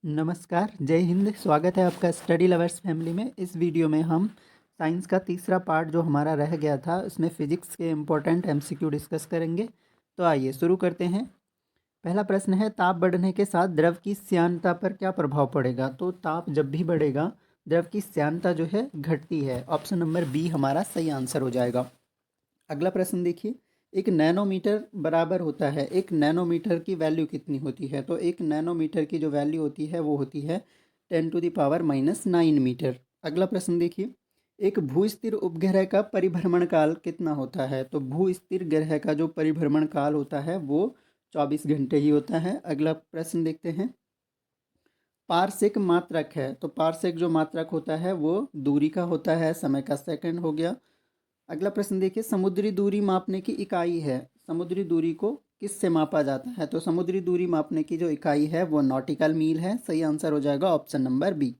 नमस्कार, जय हिंद। स्वागत है आपका स्टडी लवर्स फैमिली में। इस वीडियो में हम साइंस का तीसरा पार्ट जो हमारा रह गया था उसमें फिजिक्स के इम्पोर्टेंट एमसीक्यू डिस्कस करेंगे। तो आइए शुरू करते हैं। पहला प्रश्न है, ताप बढ़ने के साथ द्रव की श्यानता पर क्या प्रभाव पड़ेगा? तो ताप जब भी बढ़ेगा द्रव की श्यानता जो है घटती है। ऑप्शन नंबर बी हमारा सही आंसर हो जाएगा। अगला प्रश्न देखिए, एक नैनोमीटर बराबर होता है, एक नैनोमीटर की वैल्यू कितनी होती है? तो एक नैनोमीटर की जो वैल्यू होती है वो होती है 10⁻⁹ मीटर। अगला प्रश्न देखिए, एक भूस्थिर उपग्रह का परिभ्रमण काल कितना होता है? तो भूस्थिर ग्रह का जो परिभ्रमण काल होता है वो 24 घंटे ही होता है। अगला प्रश्न देखते हैं, पारसिक मात्रक है, तो पारसिक जो मात्रक होता है वो दूरी का होता है, समय का सेकंड हो गया। अगला प्रश्न देखिए, समुद्री दूरी मापने की इकाई है, समुद्री दूरी को किससे मापा जाता है? तो समुद्री दूरी मापने की जो इकाई है वो नॉटिकल मील है। सही आंसर हो जाएगा ऑप्शन नंबर बी।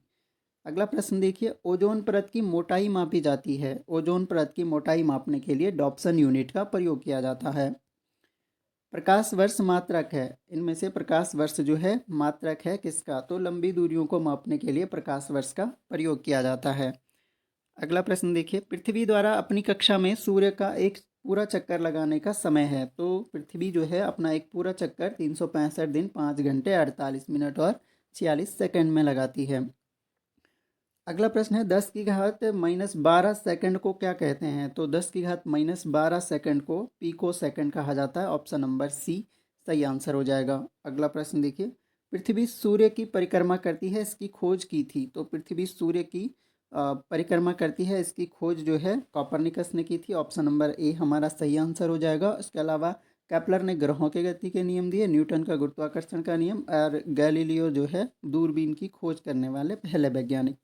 अगला प्रश्न देखिए, ओजोन परत की मोटाई मापी जाती है, ओजोन परत की मोटाई मापने के लिए डॉप्सन यूनिट का प्रयोग किया जाता है। प्रकाश वर्ष मात्रक है, इनमें से प्रकाश वर्ष जो है मात्रक है किसका? तो लंबी दूरियों को मापने के लिए प्रकाश वर्ष का प्रयोग किया जाता है। अगला प्रश्न देखिए, पृथ्वी द्वारा अपनी कक्षा में सूर्य का एक पूरा चक्कर लगाने का समय है। तो पृथ्वी जो है अपना एक पूरा चक्कर 365 दिन 5 घंटे 48 मिनट और 46 सेकंड में लगाती है। अगला प्रश्न है, 10⁻⁻12 सेकंड को क्या कहते हैं? तो 10⁻⁻12 सेकंड को पीको सेकंड कहा जाता है। ऑप्शन नंबर सी सही आंसर हो जाएगा। अगला प्रश्न देखिए, पृथ्वी सूर्य की परिक्रमा करती है, इसकी खोज की थी। तो पृथ्वी सूर्य की परिक्रमा करती है, इसकी खोज जो है कॉपरनिकस ने की थी। ऑप्शन नंबर ए हमारा सही आंसर हो जाएगा। इसके अलावा केपलर ने ग्रहों के गति के नियम दिए, न्यूटन का गुरुत्वाकर्षण का नियम, और गैलीलियो जो है दूरबीन की खोज करने वाले पहले वैज्ञानिक।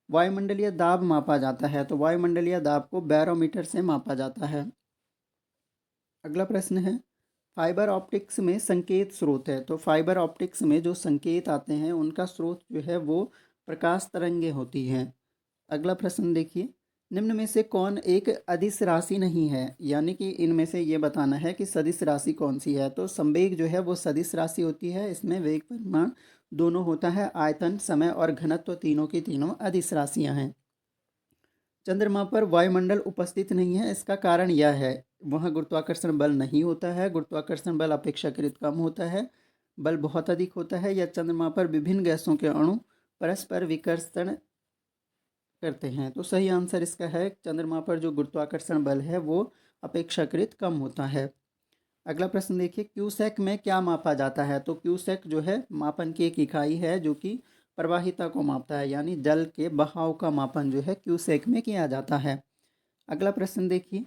वायुमंडलीय दाब मापा जाता है, तो वायुमंडलीय दाब को बैरोमीटर से मापा जाता है। अगला प्रश्न है, फाइबर ऑप्टिक्स में संकेत स्रोत है, तो फाइबर ऑप्टिक्स में जो संकेत आते हैं उनका स्रोत जो है वो प्रकाश तरंगें होती हैं। अगला प्रश्न देखिए, निम्न में से कौन एक अदिश राशि नहीं है? यानी कि इनमें से ये बताना है कि सदिश राशि कौन सी है। तो संवेग जो है वो सदिश राशि होती है, इसमें वेग परिमाण दोनों होता है, आयतन समय और घनत्व तीनों की तीनों अदिश राशियां हैं। चंद्रमा पर वायुमंडल उपस्थित नहीं है, इसका कारण यह है वहाँ गुरुत्वाकर्षण बल नहीं होता है, गुरुत्वाकर्षण बल अपेक्षाकृत कम होता है, बल बहुत अधिक होता है, या चंद्रमा पर विभिन्न गैसों के अणु परस्पर विकर्षण करते हैं। तो सही आंसर इसका है, चंद्रमा पर जो गुरुत्वाकर्षण बल है वो अपेक्षाकृत कम होता है। अगला प्रश्न देखिए, क्यूसेक में क्या मापा जाता है? तो क्यूसेक जो है मापन की एक इकाई है जो कि प्रवाहिता को मापता है, यानी जल के बहाव का मापन जो है क्यूसेक में किया जाता है। अगला प्रश्न देखिए,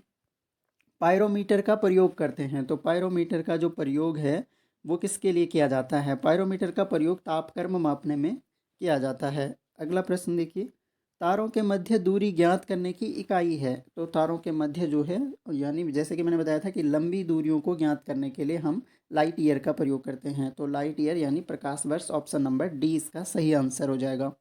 पायरोमीटर का प्रयोग करते हैं, तो पायरोमीटर का जो प्रयोग है वो किसके लिए किया जाता है? पायरोमीटर का प्रयोग तापक्रम मापने में किया जाता है। अगला प्रश्न देखिए, तारों के मध्य दूरी ज्ञात करने की इकाई है, तो तारों के मध्य जो है, यानी जैसे कि मैंने बताया था कि लंबी दूरियों को ज्ञात करने के लिए हम लाइट ईयर का प्रयोग करते हैं, तो लाइट ईयर यानी प्रकाश वर्ष। ऑप्शन नंबर डी इसका सही आंसर हो जाएगा।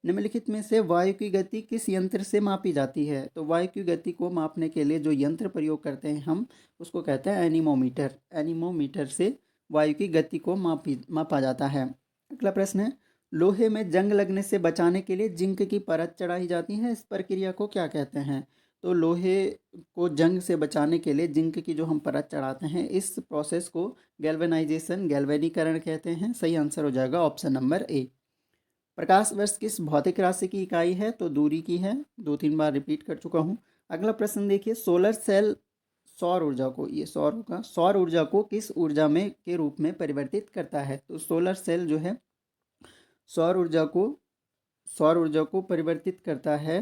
निम्नलिखित में से वायु की गति किस यंत्र से मापी जाती है? तो वायु की गति को मापने के लिए जो यंत्र प्रयोग करते हैं हम उसको कहते हैं एनीमोमीटर। एनीमोमीटर से वायु की गति को मापा जाता है। अगला प्रश्न है, लोहे में जंग लगने से बचाने के लिए जिंक की परत चढ़ाई जाती है, इस प्रक्रिया को क्या कहते हैं? तो लोहे को जंग से बचाने के लिए जिंक की जो हम परत चढ़ाते हैं इस प्रोसेस को गैल्वेनाइजेशन, गैल्वेनीकरण कहते हैं। सही आंसर हो जाएगा ऑप्शन नंबर ए। प्रकाश वर्ष किस भौतिक राशि की इकाई है? तो दूरी की है, 2-3 बार रिपीट कर चुका हूँ। अगला प्रश्न देखिए, सोलर सेल सौर ऊर्जा को, ये सौर होगा, सौर ऊर्जा को किस ऊर्जा में के रूप में परिवर्तित करता है? तो सोलर सेल जो है सौर ऊर्जा को सौर ऊर्जा को परिवर्तित करता है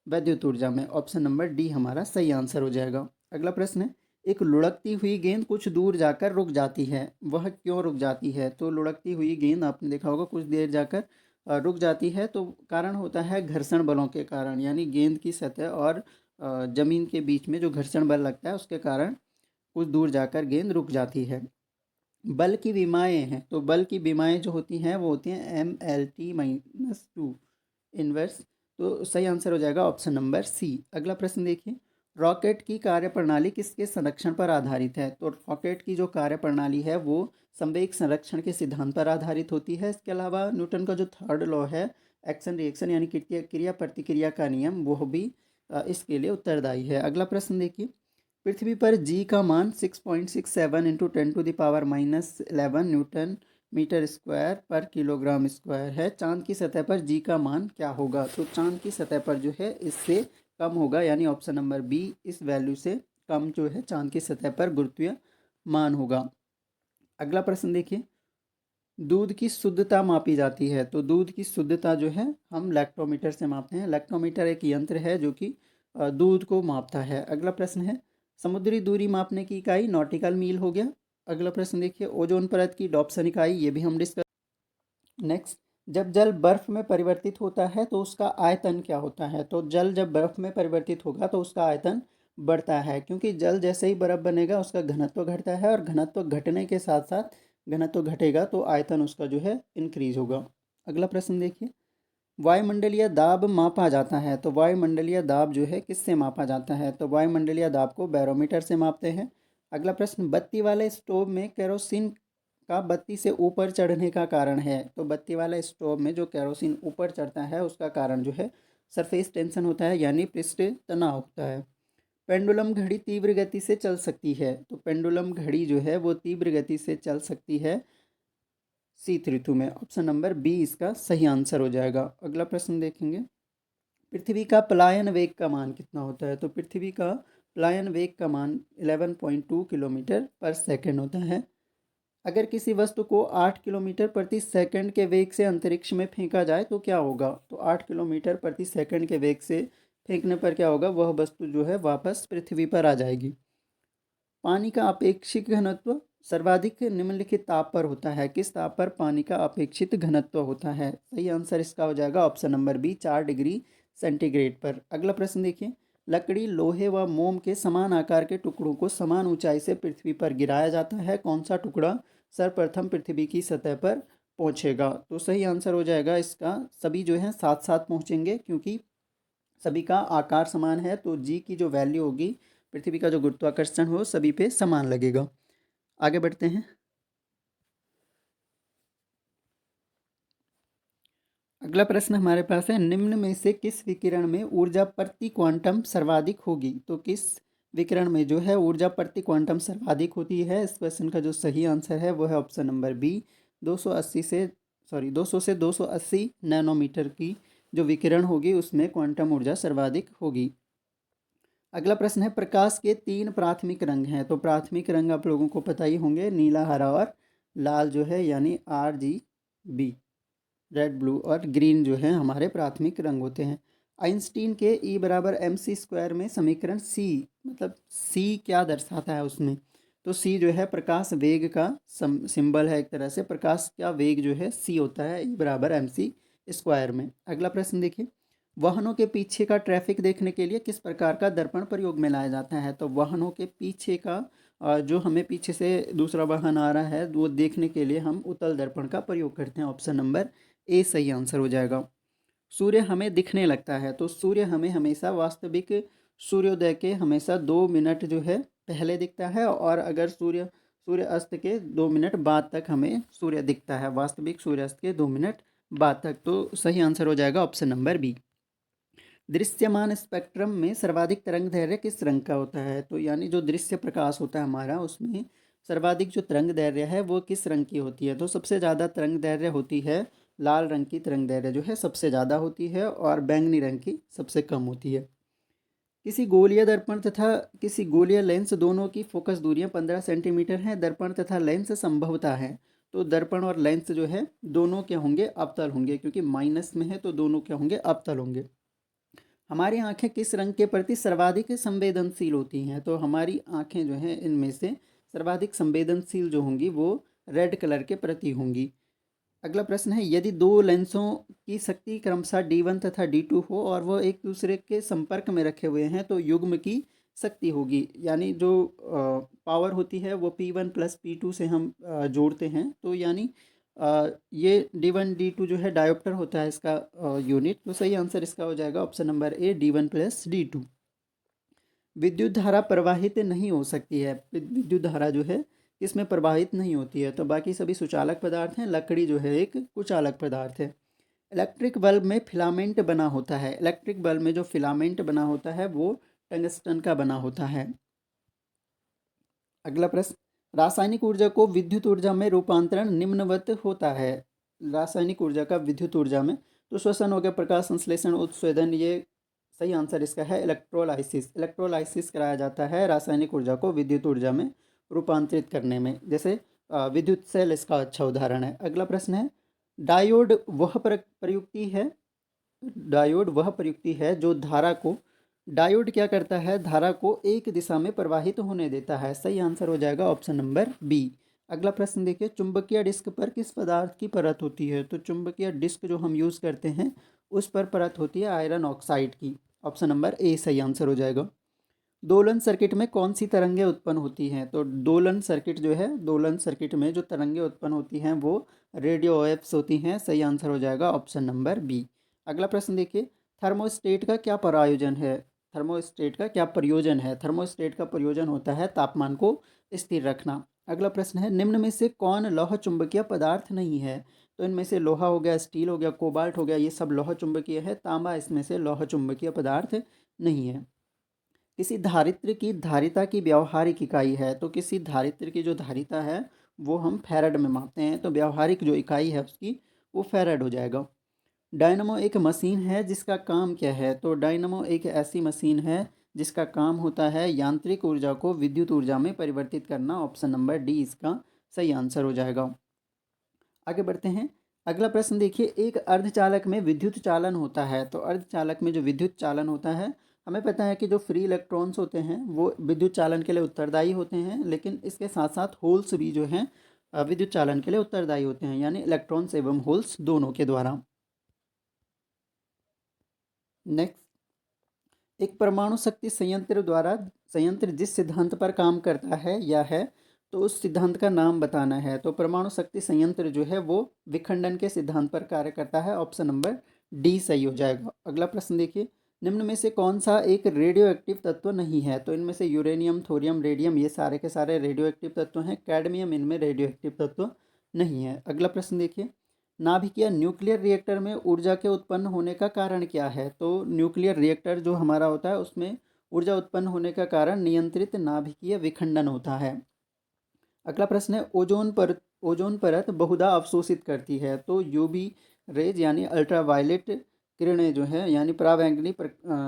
वैद्युत ऊर्जा में। ऑप्शन नंबर डी हमारा सही आंसर हो जाएगा। अगला प्रश्न है, एक लुढ़कती हुई गेंद कुछ दूर जाकर रुक जाती है, वह क्यों रुक जाती है? तो लुढ़कती हुई गेंद आपने देखा होगा कुछ देर जाकर रुक जाती है, तो कारण होता है घर्षण बलों के कारण, यानी गेंद की सतह और जमीन के बीच में जो घर्षण बल लगता है उसके कारण कुछ दूर जाकर गेंद रुक जाती है। बल की विमाएँ हैं, तो बल की विमाएँ जो होती हैं वो होती हैं MLT-2 इनवर्स। तो सही आंसर हो जाएगा ऑप्शन नंबर सी। अगला प्रश्न देखिए, रॉकेट की कार्यप्रणाली किसके संरक्षण पर आधारित है? तो रॉकेट की जो कार्यप्रणाली है वो संवेग संरक्षण के सिद्धांत पर आधारित होती है। इसके अलावा न्यूटन का जो थर्ड लॉ है, एक्शन रिएक्शन यानी क्रिया क्रिया प्रतिक्रिया का नियम, वो भी इसके लिए उत्तरदायी है। अगला प्रश्न देखिए, पृथ्वी पर जी का मान 6.67 इंटू 10⁻11 न्यूटन मीटर स्क्वायर पर किलोग्राम स्क्वायर है। चांद की सतह पर जी का मान क्या होगा? तो चांद की सतह पर जो है इससे कम होगा, यानी ऑप्शन नंबर बी, इस वैल्यू से कम जो है चांद की सतह पर गुरुत्वीय मान होगा। अगला प्रश्न देखिए, दूध की शुद्धता मापी जाती है। तो दूध की शुद्धता जो है हम लैक्टोमीटर से मापते हैं। लैक्टोमीटर एक यंत्र है जो कि दूध को मापता है। अगला प्रश्न है, समुद्री दूरी मापने की इकाई नॉटिकल मील हो गया। अगला प्रश्न देखिए, ओजोन परत की डॉप्सन इकाई, ये भी हम डिस्कस। नेक्स्ट, जब जल बर्फ में परिवर्तित होता है तो उसका आयतन क्या होता है? तो जल जब बर्फ में परिवर्तित होगा तो उसका आयतन बढ़ता है, क्योंकि जल जैसे ही बर्फ बनेगा उसका घनत्व घटता है, और घनत्व घटने के साथ साथ घनत्व घटेगा तो आयतन उसका जो है इंक्रीज होगा। अगला प्रश्न देखिए, वायुमंडलीय दाब मापा जाता है। तो वायुमंडलीय दाब जो है किससे मापा जाता है? तो वायुमंडलीय दाब को बैरोमीटर से मापते हैं। अगला प्रश्न, बत्ती वाले स्टोव में केरोसिन का बत्ती से ऊपर चढ़ने का कारण है। तो बत्ती वाले स्टोव में जो केरोसिन ऊपर चढ़ता है उसका कारण जो है सरफेस टेंशन होता है, यानी पृष्ठ तनाव होता है। पेंडुलम घड़ी तीव्र गति से चल सकती है। तो पेंडुलम घड़ी जो है वो तीव्र गति से चल सकती है शीत ऋतु में। ऑप्शन नंबर बी इसका सही आंसर हो जाएगा। अगला प्रश्न देखेंगे, पृथ्वी का पलायन वेग का मान कितना होता है? तो पृथ्वी का पलायन वेग का मान 11.2 किलोमीटर पर सेकंड होता है। अगर किसी वस्तु को 8 किलोमीटर प्रति सेकंड के वेग से अंतरिक्ष में फेंका जाए तो क्या होगा? तो 8 किलोमीटर प्रति सेकंड के वेग से फेंकने पर क्या होगा? वह वस्तु जो है वापस पृथ्वी पर आ जाएगी। पानी का अपेक्षित घनत्व सर्वाधिक निम्नलिखित ताप पर होता है। किस ताप पर पानी का अपेक्षित घनत्व होता है? सही आंसर इसका हो जाएगा option number B, 4 degree centigrade पर। अगला प्रश्न देखिए, लकड़ी, लोहे व मोम के समान आकार के टुकड़ों को समान ऊंचाई से पृथ्वी पर गिराया जाता है। कौन सा टुकड़ा सर्वप्रथम पृथ्वी की सतह पर पहुंचेगा? तो सही आंसर हो जाएगा इसका, सभी जो है साथ साथ पहुंचेंगे, क्योंकि सभी का आकार समान है, तो जी की जो वैल्यू होगी, पृथ्वी का जो गुरुत्वाकर्षण हो सभी पे समान लगेगा। आगे बढ़ते हैं। अगला प्रश्न हमारे पास है, निम्न में से किस विकिरण में ऊर्जा प्रति क्वांटम सर्वाधिक होगी? तो किस विकिरण में जो है ऊर्जा प्रति क्वांटम सर्वाधिक होती है? इस क्वेश्चन का जो सही आंसर है वो है ऑप्शन नंबर बी, 200 से 280 नैनोमीटर की जो विकिरण होगी उसमें क्वांटम ऊर्जा सर्वाधिक होगी। अगला प्रश्न है, प्रकाश के 3 प्राथमिक रंग हैं। तो प्राथमिक रंग आप लोगों को पता ही होंगे, नीला, हरा और लाल जो है, यानी RGB, रेड, ब्लू और ग्रीन जो है हमारे प्राथमिक रंग होते हैं। आइंस्टीन के E = mc² में समीकरण सी, मतलब सी क्या दर्शाता है उसमें? तो सी जो है प्रकाश वेग का सिंबल है, एक तरह से प्रकाश का वेग जो है सी होता है E = mc² में। अगला प्रश्न देखिए, वाहनों के पीछे का ट्रैफिक देखने के लिए किस प्रकार का दर्पण प्रयोग में लाया जाता है? तो वाहनों के पीछे का जो हमें पीछे से दूसरा वाहन आ रहा है वो देखने के लिए हम उत्तल दर्पण का प्रयोग करते हैं। ऑप्शन नंबर ए सही आंसर हो जाएगा। सूर्य हमें दिखने लगता है। तो सूर्य हमें हमेशा वास्तविक सूर्योदय के हमेशा 2 मिनट जो है पहले दिखता है, और अगर सूर्य अस्त के 2 मिनट बाद तक हमें सूर्य दिखता है, वास्तविक सूर्यास्त के 2 मिनट बाद तक। तो सही आंसर हो जाएगा ऑप्शन नंबर बी। दृश्यमान स्पेक्ट्रम में सर्वाधिक तरंग दैर्घ्य किस रंग का होता है? तो यानी जो दृश्य प्रकाश होता है हमारा, उसमें सर्वाधिक जो तरंग दैर्घ्य है वो किस रंग की होती है? तो सबसे ज़्यादा तरंग दैर्घ्य होती है लाल रंग की, तरंग दैर्घ्य जो है सबसे ज़्यादा होती है, और बैंगनी रंग की सबसे कम होती है। किसी गोलीय दर्पण तथा किसी गोलीय लेंस दोनों की फोकस दूरियां 15 सेंटीमीटर हैं। दर्पण तथा लेंस संभवतः है। तो दर्पण और लेंस जो है दोनों क्या होंगे? अवतल होंगे, क्योंकि माइनस में है तो दोनों क्या होंगे? अवतल होंगे। हमारी आंखें किस रंग के प्रति सर्वाधिक संवेदनशील होती हैं? तो हमारी आंखें जो हैं इनमें से सर्वाधिक संवेदनशील जो होंगी वो रेड कलर के प्रति होंगी। अगला प्रश्न है, यदि दो लेंसों की शक्ति क्रमशः D1 तथा D2 हो और वो एक दूसरे के संपर्क में रखे हुए हैं तो युग्म की शक्ति होगी, यानी जो पावर होती है वो P1 + P2 से हम जोड़ते हैं, तो यानी ये D1 D2 जो है डायोप्टर होता है इसका यूनिट। तो सही आंसर इसका हो जाएगा option number A, D1 + D2। विद्युत धारा प्रवाहित नहीं हो सकती है। विद्युत धारा जो है इसमें प्रवाहित नहीं होती है। तो बाकी सभी सुचालक पदार्थ हैं। लकड़ी जो है एक कुचालक पदार्थ है। इलेक्ट्रिक बल्ब में फिलामेंट बना होता है। इलेक्ट्रिक बल्ब में जो फिलामेंट बना होता है वो टंगस्टन का बना होता है। अगला प्रश्न, रासायनिक ऊर्जा को विद्युत ऊर्जा में रूपांतरण निम्नवत होता है। रासायनिक ऊर्जा का विद्युत ऊर्जा में, तो श्वसन हो गया, प्रकाश संश्लेषण, उत्स्वेदन, ये सही आंसर इसका है इलेक्ट्रोलाइसिस। इलेक्ट्रोलाइसिस कराया जाता है रासायनिक ऊर्जा को विद्युत ऊर्जा में रूपांतरित करने में। जैसे विद्युत सेल इसका अच्छा उदाहरण है। अगला प्रश्न है, डायोड वह प्रयुक्ति है, डायोड वह प्रयुक्ति है जो धारा को, डायोड क्या करता है, धारा को एक दिशा में प्रवाहित होने देता है। सही आंसर हो जाएगा ऑप्शन नंबर बी। अगला प्रश्न देखिए, चुंबकीय डिस्क पर किस पदार्थ की परत होती है। तो चुंबकीय डिस्क जो हम यूज़ करते हैं उस पर परत होती है आयरन ऑक्साइड की। ऑप्शन नंबर ए सही आंसर हो जाएगा। दोलन सर्किट में कौन सी तरंगें उत्पन्न होती हैं। तो दोलन सर्किट जो है, दोलन सर्किट में जो तरंगें उत्पन्न होती हैं वो रेडियो वेव्स होती हैं। सही आंसर हो जाएगा ऑप्शन नंबर बी। अगला प्रश्न देखिए, थर्मोस्टेट का क्या प्रयोजन है। थर्मोस्टेट का क्या प्रयोजन है। थर्मोस्टेट का प्रयोजन होता है तापमान को स्थिर रखना। अगला प्रश्न है, निम्न में से कौन लौह चुंबकीय पदार्थ नहीं है। तो इनमें से लोहा हो गया, स्टील हो गया, कोबाल्ट हो गया, ये सब लौह चुंबकीय है। तांबा इसमें से लौह चुंबकीय पदार्थ नहीं है। किसी धारित्र की धारिता की व्यावहारिक इकाई है। तो किसी धारित्र की जो धारिता है वो हम फैरड में मापते हैं। तो व्यावहारिक जो इकाई है उसकी वो फैरड हो जाएगा। डायनमो एक मशीन है जिसका काम क्या है। तो डायनमो एक ऐसी मशीन है जिसका काम होता है यांत्रिक ऊर्जा को विद्युत ऊर्जा में परिवर्तित करना। ऑप्शन नंबर डी इसका सही आंसर हो जाएगा। आगे बढ़ते हैं। अगला प्रश्न देखिए, एक अर्धचालक में विद्युत चालन होता है। तो अर्धचालक में जो विद्युत चालन होता है, हमें पता है कि जो फ्री इलेक्ट्रॉन्स होते हैं वो विद्युत चालन के लिए उत्तरदायी होते हैं, लेकिन इसके साथ साथ होल्स भी जो हैं विद्युत चालन के लिए उत्तरदायी होते हैं, यानी इलेक्ट्रॉन्स एवं होल्स दोनों के द्वारा। नेक्स्ट, एक परमाणु शक्ति संयंत्र द्वारा, संयंत्र जिस सिद्धांत पर काम करता है या है, तो उस सिद्धांत का नाम बताना है। तो परमाणु शक्ति संयंत्र जो है वो विखंडन के सिद्धांत पर कार्य करता है। ऑप्शन नंबर डी सही हो जाएगा। अगला प्रश्न देखिए, निम्न में से कौन सा एक रेडियो एक्टिव तत्व नहीं है। तो इनमें से यूरेनियम, थोरियम, रेडियम ये सारे के सारे रेडियो एक्टिव तत्व हैं। कैडमियम इनमें रेडियो एक्टिव तत्व नहीं है। अगला प्रश्न देखिए, नाभिकीय न्यूक्लियर रिएक्टर में ऊर्जा के उत्पन्न होने का कारण क्या है। तो न्यूक्लियर रिएक्टर जो हमारा होता है उसमें ऊर्जा उत्पन्न होने का कारण नियंत्रित नाभिकीय विखंडन होता है। अगला प्रश्न है, ओजोन परत बहुधा अवशोषित करती है। तो यूवी रेज यानी अल्ट्रावायलेट किरणें जो है, यानी पराबैंगनी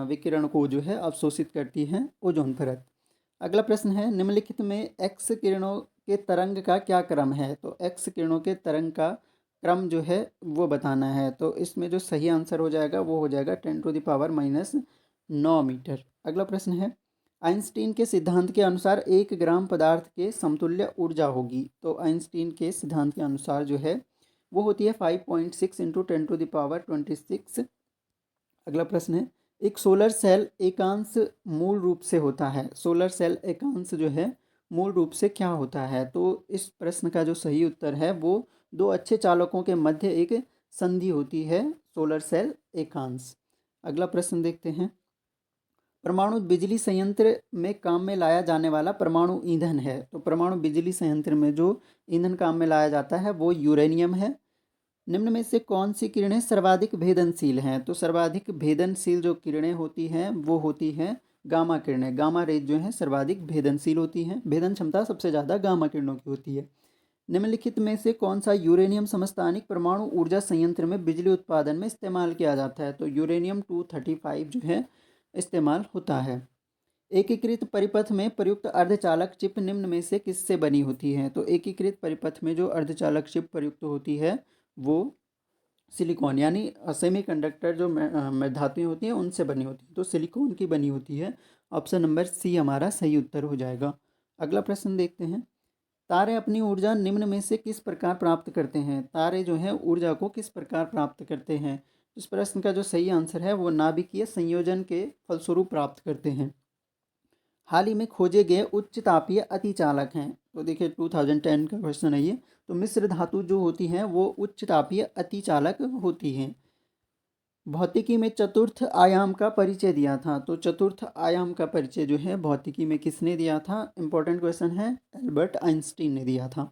विकिरण को जो है अवशोषित करती हैं ओजोन परत। अगला प्रश्न है, निम्नलिखित में एक्स किरणों के तरंग का क्या क्रम है। तो एक्स किरणों के तरंग का क्रम जो है वो बताना है। तो इसमें जो सही आंसर हो जाएगा वो हो जाएगा 10⁻⁹ अगला प्रश्न है, आइंस्टीन के सिद्धांत के अनुसार 1 ग्राम पदार्थ के समतुल्य ऊर्जा होगी। तो आइंस्टीन के सिद्धांत के अनुसार जो है वो होती है 5.6 इंटू 10⁻26। अगला प्रश्न है, एक सोलर सेल एकांश मूल रूप से होता है। सोलर सेल एकांश जो है मूल रूप से क्या होता है। तो इस प्रश्न का जो सही उत्तर है वो दो अच्छे चालकों के मध्य एक संधि होती है, सोलर सेल एकांश। अगला प्रश्न देखते हैं, परमाणु बिजली संयंत्र में काम में लाया जाने वाला परमाणु ईंधन है। तो परमाणु बिजली संयंत्र में जो ईंधन काम में लाया जाता है वो यूरेनियम है। निम्न में से कौन सी किरणें सर्वाधिक भेदनशील हैं। तो सर्वाधिक भेदनशील जो किरणें होती हैं वो होती हैं गामा किरणें। गामा रेज जो हैं सर्वाधिक भेदनशील होती हैं, भेदन क्षमता सबसे ज़्यादा गामा किरणों की होती है। निम्नलिखित में से कौन सा यूरेनियम समस्थानिक परमाणु ऊर्जा संयंत्र में बिजली उत्पादन में इस्तेमाल किया जाता है। तो यूरेनियम 235 जो है इस्तेमाल होता है। एकीकृत परिपथ में प्रयुक्त अर्धचालक चिप निम्न में से किससे बनी होती है। तो एकीकृत परिपथ में जो अर्धचालक चिप प्रयुक्त होती है वो सिलिकॉन यानी सेमीकंडक्टर जो धातुएं होती हैं उनसे बनी होती है। तो सिलिकॉन की बनी होती है। ऑप्शन नंबर सी हमारा सही उत्तर हो जाएगा। अगला प्रश्न देखते हैं, तारे अपनी ऊर्जा निम्न में से किस प्रकार प्राप्त करते हैं। तारे जो हैं ऊर्जा को किस प्रकार प्राप्त करते हैं। इस प्रश्न का जो सही आंसर है वो नाभिकीय संयोजन के फलस्वरूप प्राप्त करते हैं। हाल ही में खोजे गए उच्च तापीय अतिचालक हैं। तो देखिए 2010 का क्वेश्चन है ये। तो मिश्र धातु जो होती हैं वो उच्च तापीय अतिचालक होती हैं। भौतिकी में चतुर्थ आयाम का परिचय दिया था। तो चतुर्थ आयाम का परिचय जो है भौतिकी में किसने दिया था? इंपॉर्टेंट क्वेश्चन है, एल्बर्ट आइंस्टीन ने दिया था।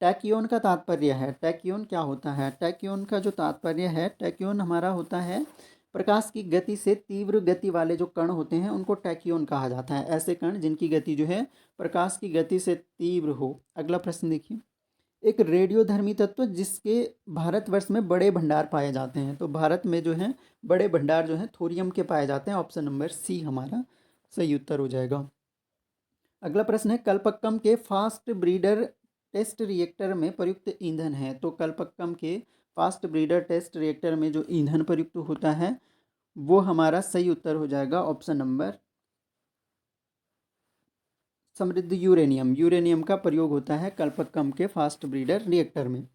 टैक्योन का तात्पर्य है, टैक्योन क्या होता है? टैक्योन का जो तात्पर्य है, टैक्योन हमारा होता है प्रकाश की गति से तीव्र गति वाले जो कण होते हैं उनको टैक्योन कहा जाता है। ऐसे कण जिनकी गति जो है प्रकाश की गति से तीव्र हो। अगला प्रश्न देखिए, एक रेडियोधर्मी तत्व जिसके भारतवर्ष में बड़े भंडार पाए जाते हैं। तो भारत में जो है बड़े भंडार जो है थोरियम के पाए जाते हैं। ऑप्शन नंबर सी हमारा सही उत्तर हो जाएगा। अगला प्रश्न है, कल्पक्कम के फास्ट ब्रीडर टेस्ट रिएक्टर में प्रयुक्त ईंधन है। तो कल्पक्कम के फास्ट ब्रीडर टेस्ट रिएक्टर में जो ईंधन प्रयुक्त होता है वो हमारा सही उत्तर हो जाएगा ऑप्शन नंबर समृद्ध यूरेनियम। यूरेनियम का प्रयोग होता है कल्पक्कम के फास्ट ब्रीडर रिएक्टर में।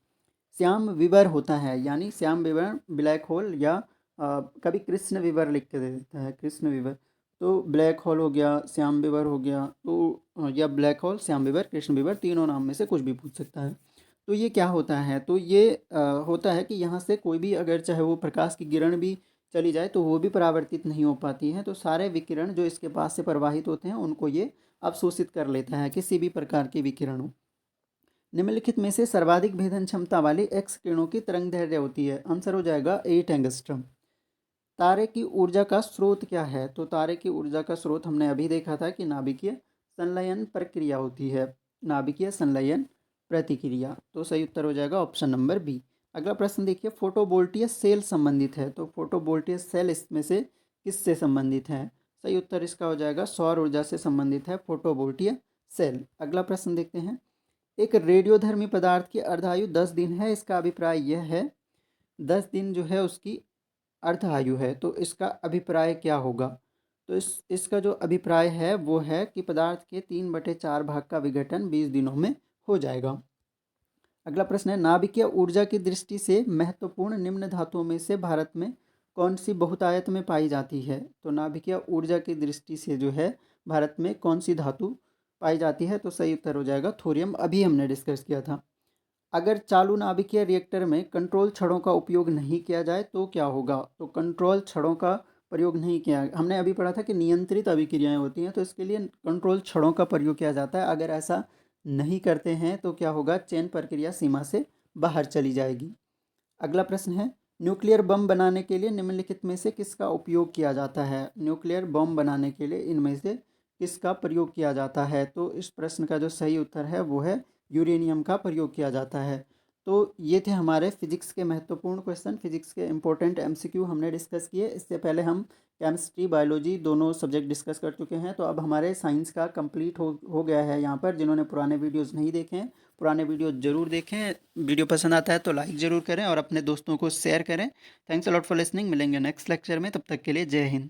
श्याम विवर होता है, यानी श्याम विवर ब्लैक होल या कभी कृष्ण विवर लिख के दे देता है, कृष्ण विवर। तो ब्लैक होल हो गया, श्याम विवर हो गया, तो या ब्लैक होल, श्याम विवर, कृष्ण विवर, तीनों नाम में से कुछ भी पूछ सकता है। तो ये क्या होता है? तो ये होता है कि यहाँ से कोई भी अगर चाहे वो प्रकाश की किरण भी चली जाए तो वो भी परावर्तित नहीं हो पाती है। तो सारे विकिरण जो इसके पास से प्रवाहित होते हैं उनको ये अवशोषित कर लेता है, किसी भी प्रकार के विकिरण हो। निम्नलिखित में से सर्वाधिक भेदन क्षमता वाली एक्स किरणों की तरंग दैर्ध्य होती है। आंसर हो जाएगा 8 एंगस्ट्रम। तारे की ऊर्जा का स्रोत क्या है? तो तारे की ऊर्जा का स्रोत हमने अभी देखा था कि नाभिकीय संलयन प्रक्रिया होती है, नाभिकीय संलयन प्रतिक्रिया। तो सही उत्तर हो जाएगा ऑप्शन नंबर बी। अगला प्रश्न देखिए, फोटोवोल्टिक सेल संबंधित है। तो फोटोवोल्टिक सेल इसमें से किससे संबंधित है? सही उत्तर इसका हो जाएगा सौर ऊर्जा से संबंधित है फोटोवोल्टिक सेल। अगला प्रश्न देखते हैं, एक रेडियोधर्मी पदार्थ की अर्धायु 10 दिन है। इसका अभिप्राय यह है 10 दिन जो है उसकी अर्धायु है। तो इसका अभिप्राय क्या होगा? तो इसका जो अभिप्राय है वो है कि पदार्थ के 3/4 भाग का विघटन 20 दिनों में हो जाएगा। अगला प्रश्न है, नाभिकीय ऊर्जा की दृष्टि से महत्वपूर्ण निम्न धातुओं में से भारत में कौन सी बहुतायत में पाई जाती है? तो नाभिकीय ऊर्जा की दृष्टि से जो है भारत में कौन सी धातु पाई जाती है? तो सही उत्तर हो जाएगा थोरियम, अभी हमने डिस्कस किया था। अगर चालू नाभिकीय रिएक्टर में कंट्रोल छड़ों का उपयोग नहीं किया जाए तो क्या होगा? तो कंट्रोल छड़ों का प्रयोग नहीं किया, हमने अभी पढ़ा था कि नियंत्रित अभिक्रियाएं होती हैं, तो इसके लिए कंट्रोल छड़ों का प्रयोग किया जाता है। अगर ऐसा नहीं करते हैं तो क्या होगा? चेन प्रक्रिया सीमा से बाहर चली जाएगी। अगला प्रश्न है, न्यूक्लियर बम बनाने के लिए निम्नलिखित में से किसका उपयोग किया जाता है? न्यूक्लियर बम बनाने के लिए इनमें से किसका प्रयोग किया जाता है? तो इस प्रश्न का जो सही उत्तर है वो है यूरेनियम का प्रयोग किया जाता है। तो ये थे हमारे फिजिक्स के महत्वपूर्ण क्वेश्चन, फिजिक्स के इंपॉर्टेंट एमसीक्यू हमने डिस्कस किए। इससे पहले हम केमिस्ट्री बायोलॉजी दोनों सब्जेक्ट डिस्कस कर चुके हैं। तो अब हमारे साइंस का कंप्लीट हो गया है यहाँ पर। जिन्होंने पुराने वीडियोज़ नहीं देखे हैं, पुराने वीडियो ज़रूर देखें। वीडियो पसंद आता है तो लाइक ज़रूर करें और अपने दोस्तों को शेयर करें। Thanks a lot for listening. मिलेंगे नेक्स्ट लेक्चर में, तब तक के लिए जय हिंद।